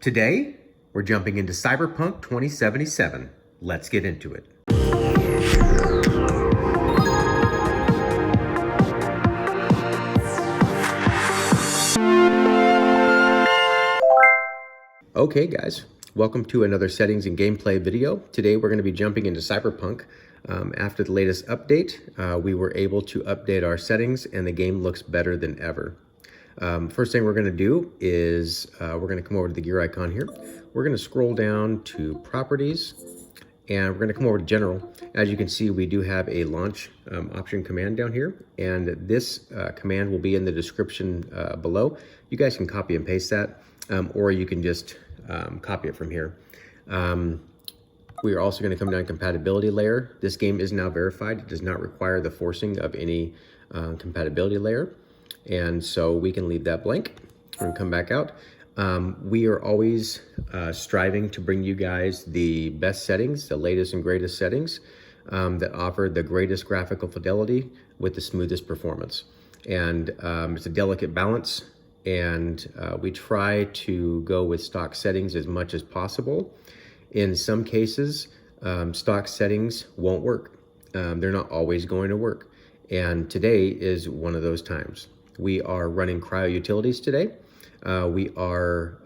Today, we're jumping into Cyberpunk 2077. Let's get into it. Okay guys, welcome to another settings and gameplay video. Today we're going to be jumping into Cyberpunk. After the latest update, we were able to update our settings and the game looks better than ever. First thing we're going to do is we're going to come over to the gear icon here. We're going to scroll down to properties and we're going to come over to general. As you can see, we do have a launch option command down here, and this command will be in the description below. You guys can copy and paste that, or you can just copy it from here. We are also going to come down to compatibility layer. This game is now verified. It does not require the forcing of any compatibility layer. And so we can leave that blank and come back out. We are always striving to bring you guys the best settings, the latest and greatest settings that offer the greatest graphical fidelity with the smoothest performance. And it's a delicate balance, and we try to go with stock settings as much as possible. In some cases, stock settings won't work. They're not always going to work. And today is one of those times. We are running CryoUtilities today. We are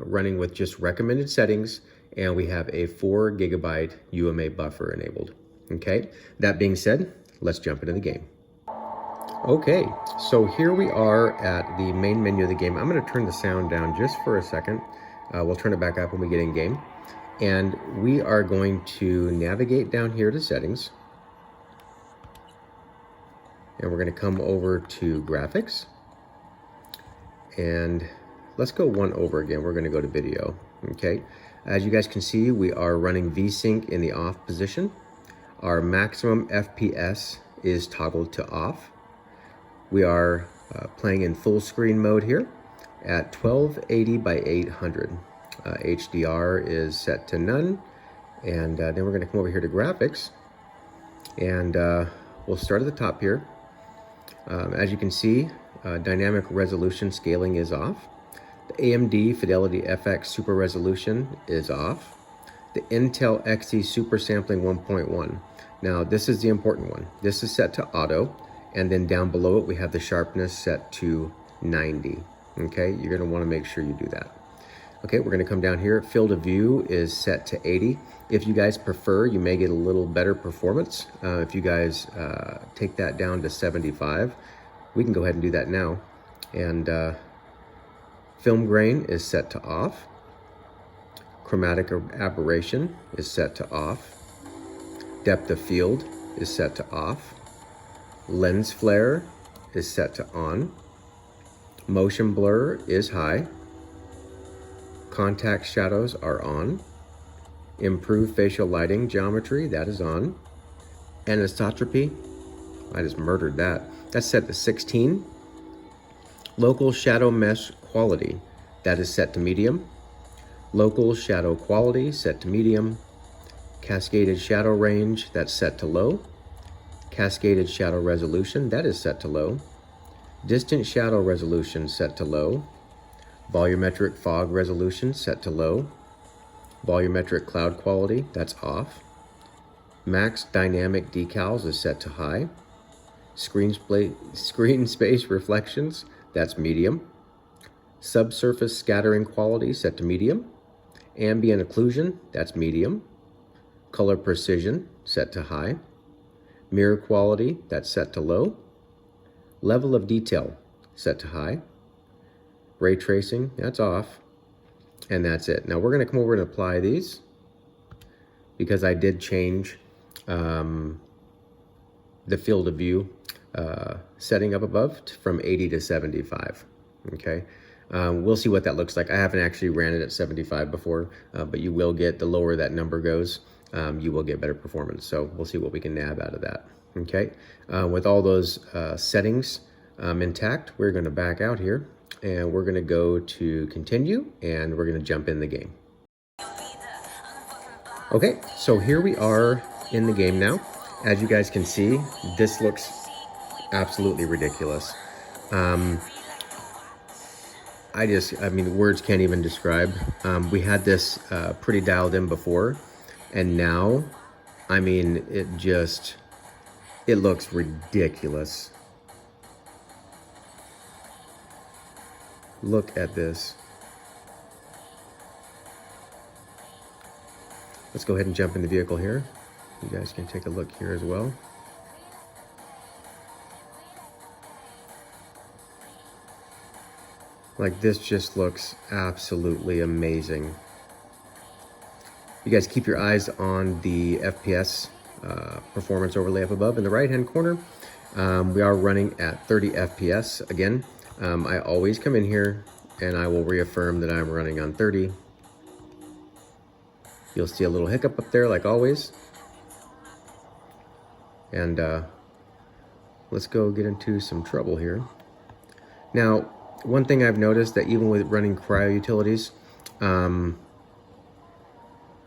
running with just recommended settings, and we have a 4 GB UMA buffer enabled. Okay, that being said, let's jump into the game. Okay, so here we are at the main menu of the game. I'm going to turn the sound down just for a second. We'll turn it back up when we get in game. And we are going to navigate down here to settings. And we're going to come over to graphics. And let's go one over again. We're going to go to video. Okay. As you guys can see, we are running VSync in the off position. Our maximum FPS is toggled to off. We are playing in full screen mode here at 1280 by 800. HDR is set to none. And then we're going to come over here to graphics. And we'll start at the top here. As you can see, dynamic resolution scaling is off. The AMD Fidelity FX Super Resolution is off. The Intel Xe Super Sampling 1.1. Now, this is the important one. This is set to auto, and then down below it, we have the sharpness set to 90. Okay, you're going to want to make sure you do that. Okay, we're going to come down here. Field of view is set to 80. If you guys prefer, you may get a little better performance. If you guys take that down to 75, we can go ahead and do that now. And film grain is set to off. Chromatic aberration is set to off. Depth of field is set to off. Lens flare is set to on. Motion blur is high. Contact shadows are on. Improve facial lighting geometry, that is on. Anisotropy, I just murdered that. That's set to 16. Local shadow mesh quality, that is set to medium. Local shadow quality, set to medium. Cascaded shadow range, that's set to low. Cascaded shadow resolution, that is set to low. Distant shadow resolution, set to low. Volumetric fog resolution, set to low. Volumetric cloud quality, that's off. Max dynamic decals is set to high. Screen space reflections, that's medium. Subsurface scattering quality, set to medium. Ambient occlusion, that's medium. Color precision, set to high. Mirror quality, that's set to low. Level of detail, set to high. Ray tracing, that's off. And that's it. Now we're going to come over and apply these because I did change the field of view setting up above from 80 to 75. Okay. We'll see what that looks like. I haven't actually ran it at 75 before, but you will get, the lower that number goes, you will get better performance. So we'll see what we can nab out of that. Okay. With all those settings intact, we're going to back out here. And we're going to go to continue, and we're going to jump in the game. Okay, so here we are in the game now. As you guys can see, this looks absolutely ridiculous. I mean, words can't even describe. We had this pretty dialed in before, and now, I mean, it looks ridiculous. Look at this. Let's go ahead and jump in the vehicle here. You guys can take a look here as well. Like, this just looks absolutely amazing. You guys keep your eyes on the FPS performance overlay up above in the right hand corner. We are running at 30 FPS. Again, I always come in here and I will reaffirm that I'm running on 30. You'll see a little hiccup up there like always. And let's go get into some trouble here. Now, one thing I've noticed that even with running CryoUtilities,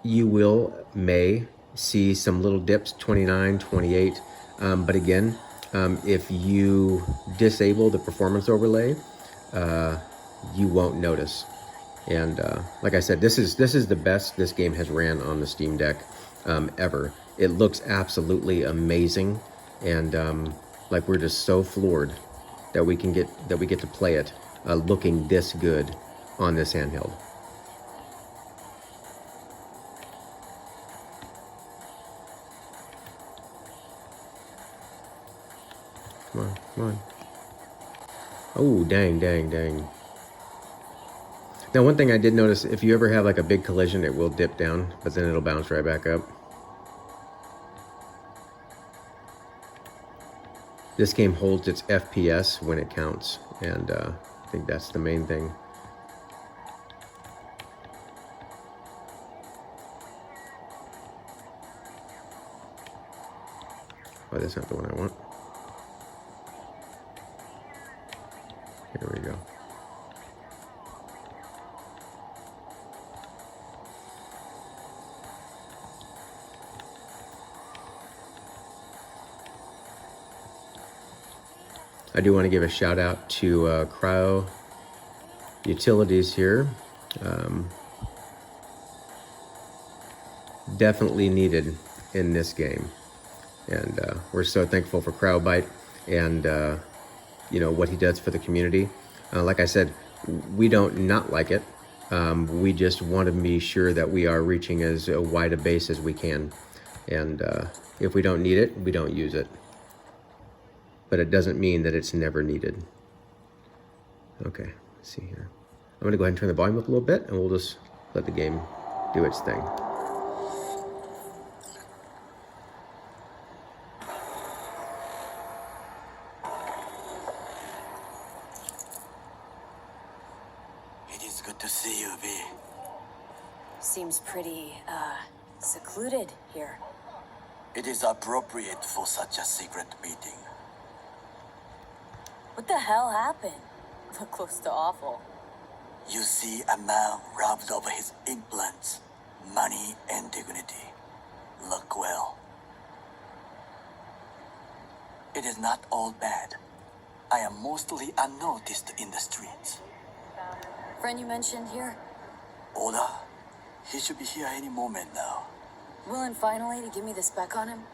you may see some little dips, 29, 28. But again, if you disable the performance overlay, you won't notice. And like I said, this is the best this game has ran on the Steam Deck ever. It looks absolutely amazing, and like we're just so floored that we get to play it looking this good on this handheld. Come on, come on. Oh, dang. Now, one thing I did notice, if you ever have like a big collision, it will dip down, but then it'll bounce right back up. This game holds its FPS when it counts, and I think that's the main thing. Oh, that's not the one I want. Here we go. I do want to give a shout out to CryoUtilities here. Definitely needed in this game, and we're so thankful for CryoBite and you know what he does for the community. Like I said, we don't not like it. We just want to be sure that we are reaching as wide a base as we can, and if we don't need it, we don't use it. But it doesn't mean that it's never needed. Okay, let's see here. I'm gonna go ahead and turn the volume up a little bit, and we'll just let the game do its thing. It is good to see you, V. Seems pretty, secluded here. It is appropriate for such a secret meeting. What the hell happened? Look close to awful. You see a man robbed of his implants, money and dignity. Look well. It is not all bad. I am mostly unnoticed in the streets. Friend you mentioned here? Oda, he should be here any moment now. Willing finally to give me the spec on him?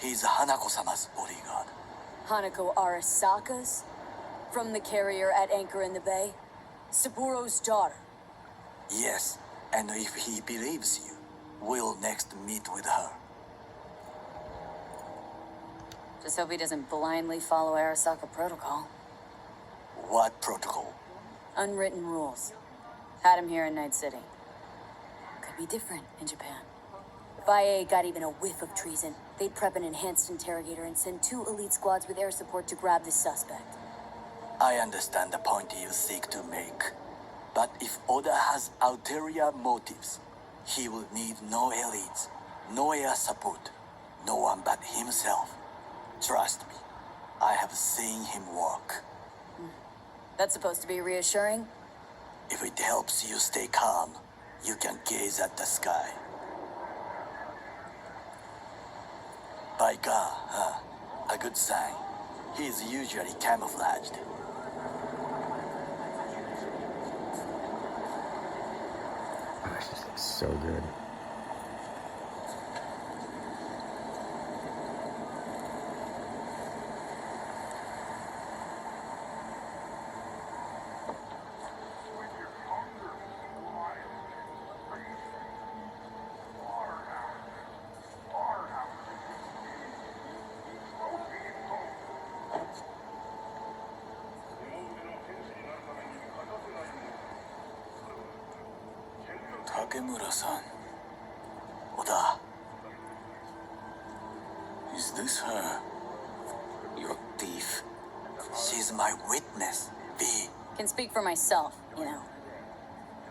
He's Hanako-sama's bodyguard. Hanako Arasaka's? From the carrier at anchor in the bay? Saburo's daughter? Yes, and if he believes you, we'll next meet with her. Just hope he doesn't blindly follow Arasaka protocol. What protocol? Unwritten rules. Had him here in Night City. Could be different in Japan. If IA got even a whiff of treason, they'd prep an enhanced interrogator and send 2 elite squads with air support to grab the suspect. I understand the point you seek to make. But if Oda has ulterior motives, he will need no elites, no air support, no one but himself. Trust me, I have seen him work. That's supposed to be reassuring? If it helps you stay calm, you can gaze at the sky. By God, huh? A good sign. He is usually camouflaged. Gosh, this looks so good. Takemura-san. Oda. Is this her? Your thief? She's my witness, V. Can speak for myself, you know.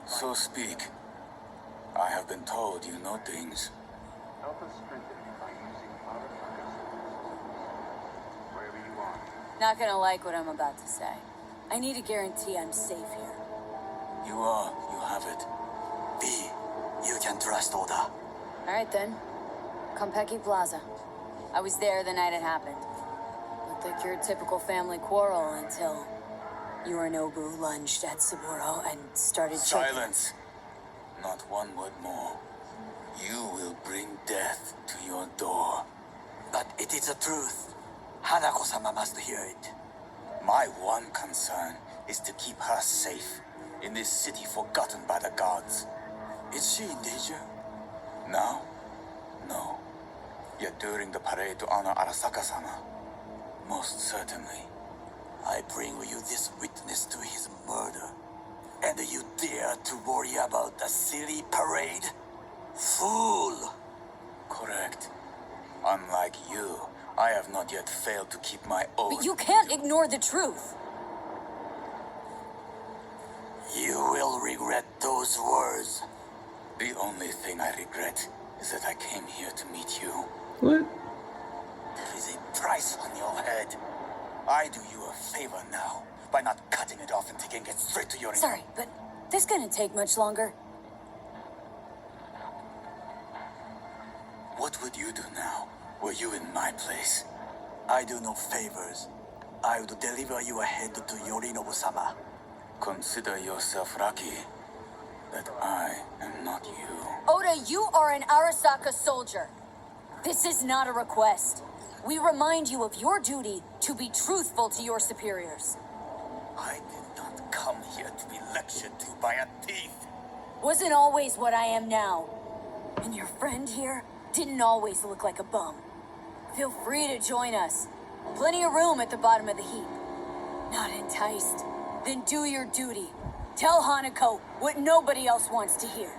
So speak. I have been told you know things. Not gonna like what I'm about to say. I need a guarantee I'm safe here. You are. You have it. V, you can trust Oda. Alright then. Konpeki Plaza. I was there the night it happened. Looked like your typical family quarrel until Yorinobu lunged at Saburo and started choking. Silence. Not one word more. You will bring death to your door. But it is the truth. Hanako-sama must hear it. My one concern is to keep her safe in this city forgotten by the gods. Is she in danger? Now? No. Yet during the parade to honor Arasaka-sama, most certainly. I bring you this witness to his murder. And you dare to worry about the silly parade? Fool! Correct. Unlike you, I have not yet failed to keep my oath. But you can't ignore the truth. You will regret those words. The only thing I regret is that I came here to meet you. What? There is a price on your head. I do you a favor now by not cutting it off and taking it straight to your... Sorry, but this couldn't take much longer. What would you do now, were you in my place? I do no favors. I would deliver your head to Yorinobu-sama. Consider yourself lucky that I am not you. Oda, you are an Arasaka soldier. This is not a request. We remind you of your duty to be truthful to your superiors. I did not come here to be lectured to by a thief. Wasn't always what I am now. And your friend here didn't always look like a bum. Feel free to join us. Plenty of room at the bottom of the heap. Not enticed? Then do your duty. Tell Hanako what nobody else wants to hear.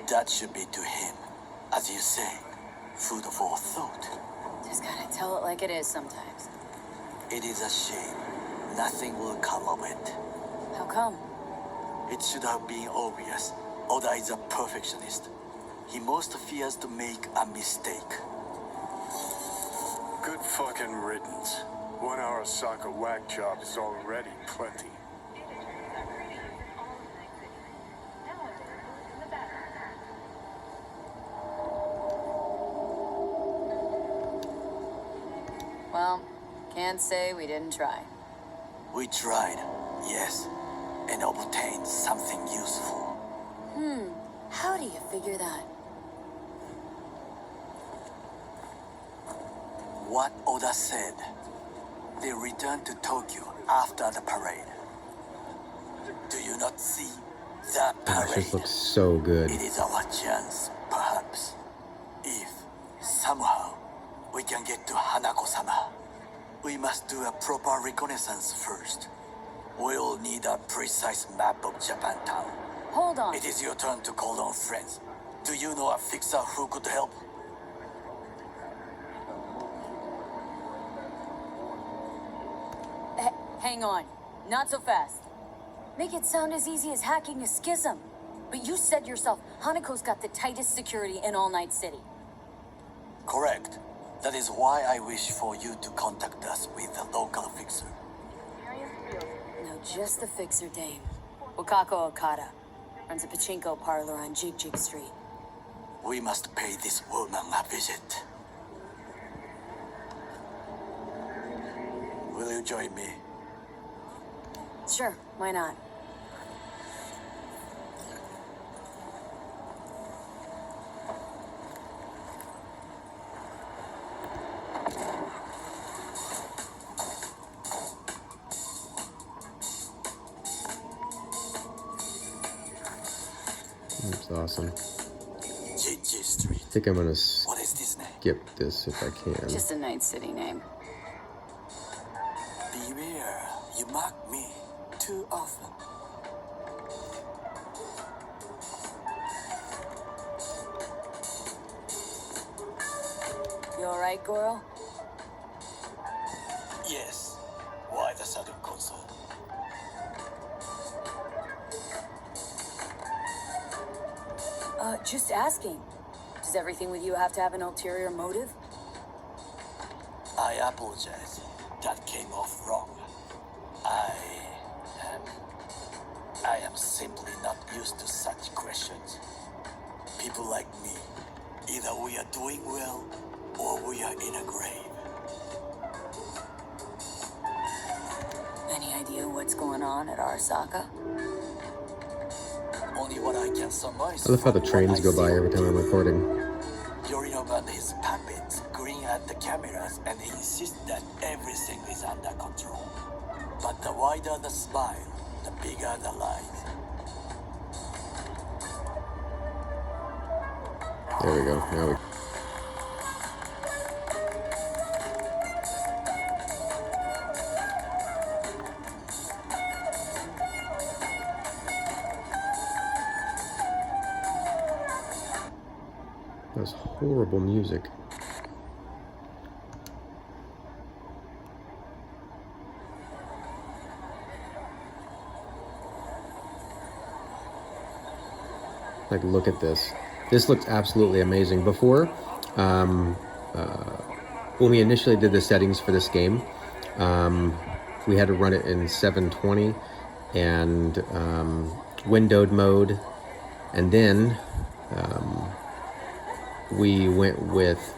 That should be to him, as you say, food for thought. Just gotta tell it like it is sometimes. It is a shame. Nothing will come of it. How come? It should have been obvious. Oda is a perfectionist. He most fears to make a mistake. Good fucking riddance. 1 Arasaka whack job is already plenty. Well, can't say we didn't try. We tried, yes, and obtained something useful. How do you figure that? What Oda said. They returned to Tokyo after the parade. Do you not see the Gosh, parade? this looks so good. It is our chance, perhaps. If, somehow, we can get to Hanako-sama. We must do a proper reconnaissance first. We'll need a precise map of Japantown. Hold on. It is your turn to call on friends. Do you know a fixer who could help? Hang on. Not so fast. Make it sound as easy as hacking a schism. But you said yourself, Hanako's got the tightest security in All Night City. Correct. That is why I wish for you to contact us with the local fixer. No, just the fixer dame. Wakako Okada. Runs a pachinko parlor on Jig Jig Street. We must pay this woman a visit. Will you join me? Sure, why not? That's awesome. JJ Street. I think I'm gonna What is this name? skip this if I can. Just a Night City name. Beware, you mock me too often. You alright, Goro? Yes. Why the sudden console? Just asking. Does everything with you have to have an ulterior motive? I apologize. That came off wrong. I am simply not used to such questions. People like me, either we are doing well or we are in a grave. Any idea what's going on at Arasaka? Only what I can surmise. I love how the from trains what I go see by on every time I'm TV. recording. Yorinobu and his puppets grin at the cameras and insist that everything is under control. But the wider the smile, the bigger the lies. There we go. Now we. That was horrible music. Like, look at this. This looks absolutely amazing. Before, when we initially did the settings for this game, we had to run it in 720 and windowed mode, and then we went with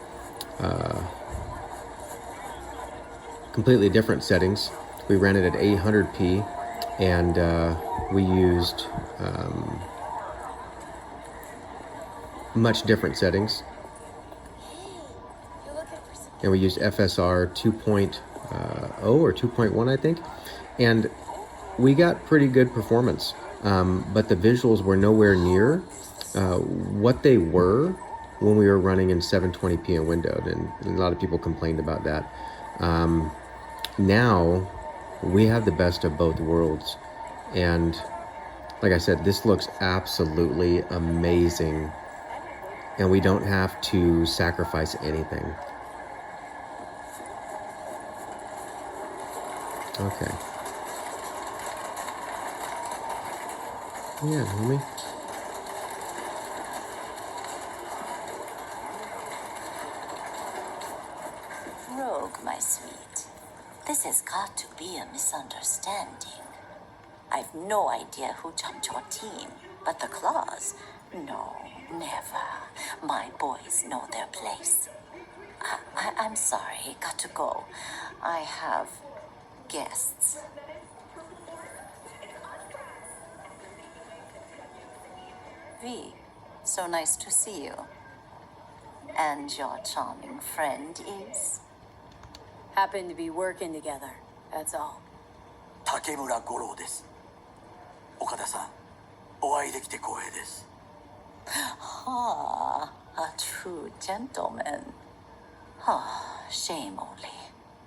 completely different settings. We ran it at 800p, and we used much different settings. And we used FSR 2.0 or 2.1, I think. And we got pretty good performance. But the visuals were nowhere near what they were when we were running in 720p and windowed. And a lot of people complained about that. Now, we have the best of both worlds. And like I said, this looks absolutely amazing. And we don't have to sacrifice anything. Okay. Yeah, homie. Rogue, my sweet. This has got to be a misunderstanding. I've no idea who jumped your team, but the claws? No, never. My boys know their place. I'm sorry, got to go. I have guests. V, so nice to see you. And your charming friend is? Happen to be working together, that's all. 竹村五郎です。岡田さん、お会いできて光栄です。Ah, a true gentleman. Ah, shame only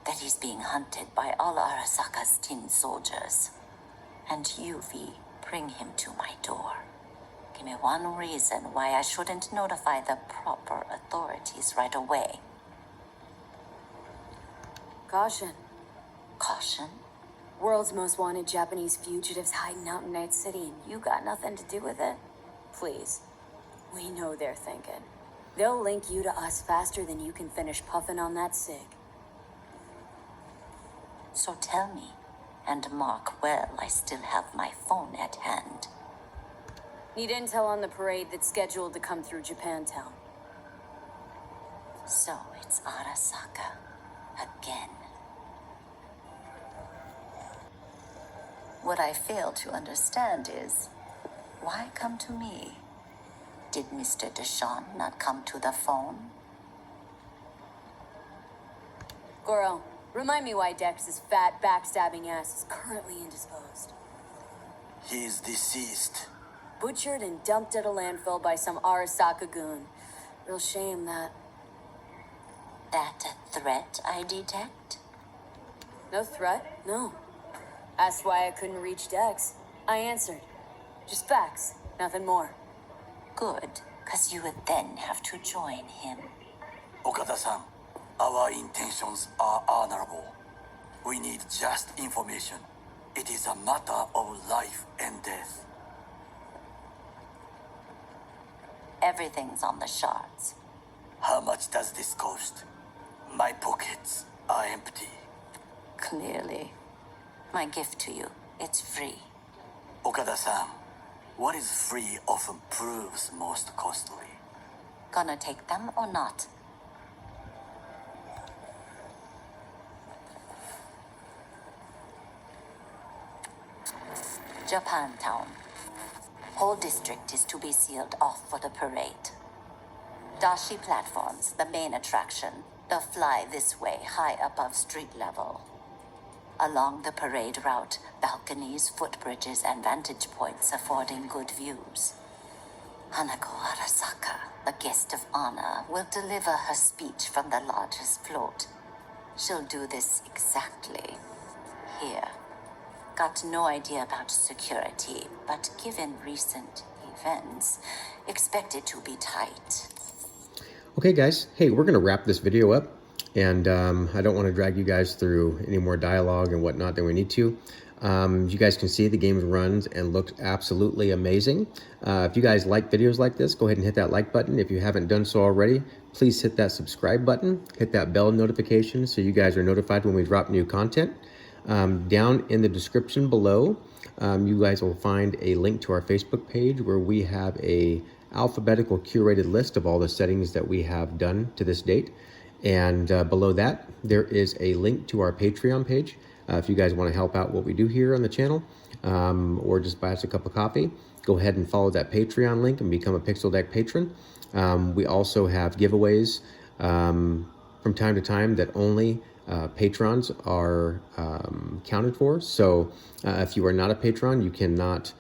that he's being hunted by all Arasaka's tin soldiers. And you, V, bring him to my door. Give me one reason why I shouldn't notify the proper authorities right away. Caution. Caution? World's most wanted Japanese fugitives hiding out in Night City, and you got nothing to do with it? Please. We know they're thinking. They'll link you to us faster than you can finish puffing on that cig. So tell me, and mark well I still have my phone at hand. Need intel on the parade that's scheduled to come through Japantown. So it's Arasaka again. What I fail to understand is, why come to me? Did Mr. Deshawn not come to the phone? Goro, remind me why Dex's fat, backstabbing ass is currently indisposed. He is deceased. butchered and dumped at a landfill by some Arasaka goon. Real shame that. That a threat I detect? No threat, no. Asked why I couldn't reach Dex. I answered. Just facts, nothing more. Good, because you would then have to join him. Okada-san, our intentions are honorable. We need just information. It is a matter of life and death. Everything's on the shards. How much does this cost? My pockets are empty. Clearly. My gift to you, it's free. Okada-san, what is free often proves most costly. Gonna take them or not? Japantown. Whole district is to be sealed off for the parade. Dashi platforms, the main attraction. They'll fly this way, high above street level. Along the parade route, balconies, footbridges, and vantage points affording good views. Hanako Arasaka, the guest of honor, will deliver her speech from the largest float. She'll do this exactly here. Got no idea about security, but given recent events, expect it to be tight. Okay, guys. Hey, we're going to wrap this video up. And I don't want to drag you guys through any more dialogue and whatnot than we need to. You guys can see the game runs and looks absolutely amazing. If you guys like videos like this, go ahead and hit that like button. If you haven't done so already, please hit that subscribe button. Hit that bell notification so you guys are notified when we drop new content. Down in the description below, you guys will find a link to our Facebook page where we have a alphabetical curated list of all the settings that we have done to this date. And below that, there is a link to our Patreon page. If you guys want to help out what we do here on the channel, or just buy us a cup of coffee, go ahead and follow that Patreon link and become a Pixel Deck patron. We also have giveaways from time to time that only patrons are counted for. So if you are not a patron, you cannot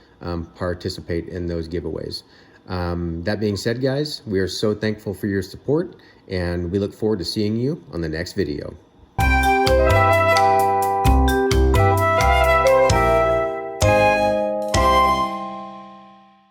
participate in those giveaways. That being said, guys, we are so thankful for your support, and we look forward to seeing you on the next video.